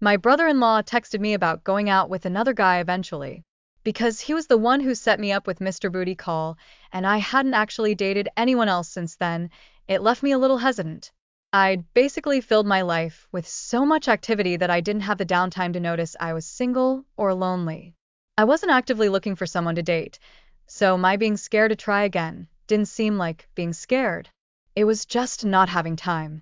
My brother-in-law texted me about going out with another guy eventually, because he was the one who set me up with Mr. Booty Call, and I hadn't actually dated anyone else since then. It left me a little hesitant. I'd basically filled my life with so much activity that I didn't have the downtime to notice I was single or lonely. I wasn't actively looking for someone to date, so my being scared to try again didn't seem like being scared. It was just not having time.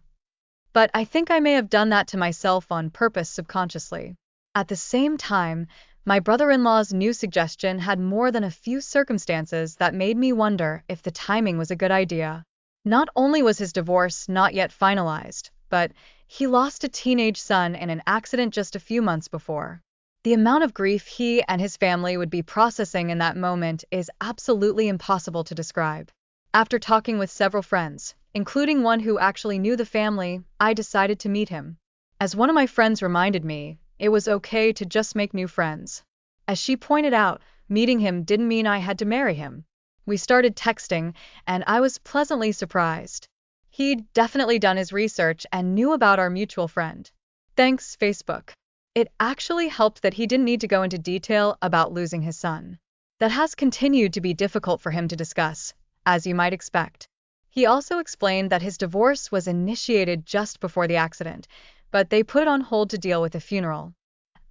But I think I may have done that to myself on purpose subconsciously. At the same time, my brother-in-law's new suggestion had more than a few circumstances that made me wonder if the timing was a good idea. Not only was his divorce not yet finalized, but he lost a teenage son in an accident just a few months before. The amount of grief he and his family would be processing in that moment is absolutely impossible to describe. After talking with several friends, including one who actually knew the family, I decided to meet him. As one of my friends reminded me, it was okay to just make new friends. As she pointed out, meeting him didn't mean I had to marry him. We started texting, and I was pleasantly surprised. He'd definitely done his research and knew about our mutual friend. Thanks, Facebook. It actually helped that he didn't need to go into detail about losing his son. That has continued to be difficult for him to discuss, as you might expect. He also explained that his divorce was initiated just before the accident, but they put it on hold to deal with the funeral.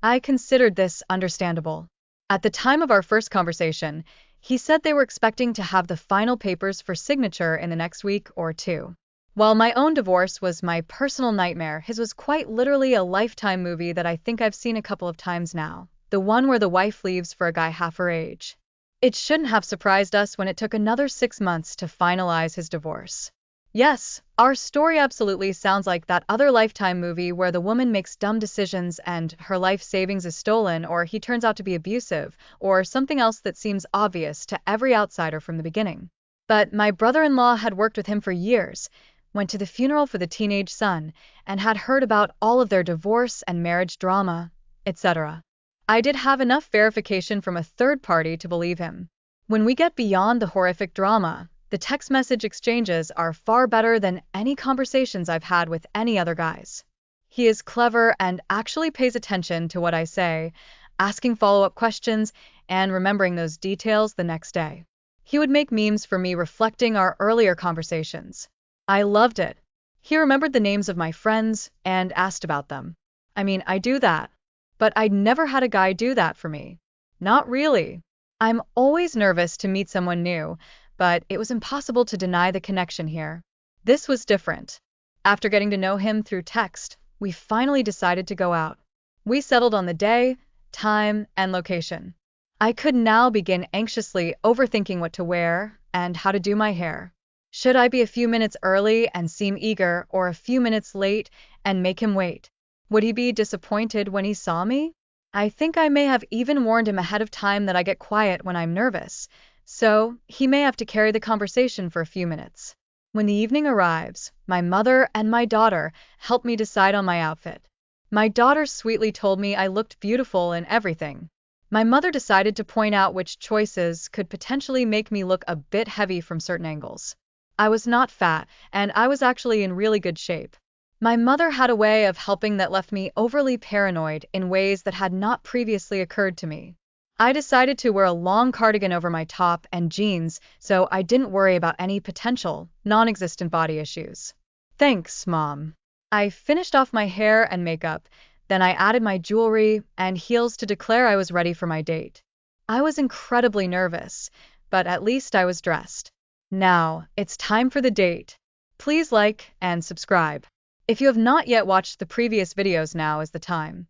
I considered this understandable. At the time of our first conversation, he said they were expecting to have the final papers for signature in the next week or two. While my own divorce was my personal nightmare, his was quite literally a Lifetime movie that I think I've seen a couple of times now, the one where the wife leaves for a guy half her age. It shouldn't have surprised us when it took another 6 months to finalize his divorce. Yes, our story absolutely sounds like that other Lifetime movie where the woman makes dumb decisions and her life savings is stolen, or he turns out to be abusive, or something else that seems obvious to every outsider from the beginning. But my brother-in-law had worked with him for years, went to the funeral for the teenage son, and had heard about all of their divorce and marriage drama, etc. I did have enough verification from a third party to believe him. When we get beyond the horrific drama, the text message exchanges are far better than any conversations I've had with any other guys. He is clever and actually pays attention to what I say, asking follow-up questions and remembering those details the next day. He would make memes for me reflecting our earlier conversations. I loved it. He remembered the names of my friends and asked about them. I mean, I do that. But I'd never had a guy do that for me. Not really. I'm always nervous to meet someone new, but it was impossible to deny the connection here. This was different. After getting to know him through text, we finally decided to go out. We settled on the day, time, and location. I could now begin anxiously overthinking what to wear and how to do my hair. Should I be a few minutes early and seem eager, or a few minutes late and make him wait? Would he be disappointed when he saw me? I think I may have even warned him ahead of time that I get quiet when I'm nervous, so he may have to carry the conversation for a few minutes. When the evening arrives, my mother and my daughter help me decide on my outfit. My daughter sweetly told me I looked beautiful in everything. My mother decided to point out which choices could potentially make me look a bit heavy from certain angles. I was not fat, and I was actually in really good shape. My mother had a way of helping that left me overly paranoid in ways that had not previously occurred to me. I decided to wear a long cardigan over my top and jeans so I didn't worry about any potential, non-existent body issues. Thanks, Mom. I finished off my hair and makeup, then I added my jewelry and heels to declare I was ready for my date. I was incredibly nervous, but at least I was dressed. Now, it's time for the date. Please like and subscribe. If you have not yet watched the previous videos, now is the time.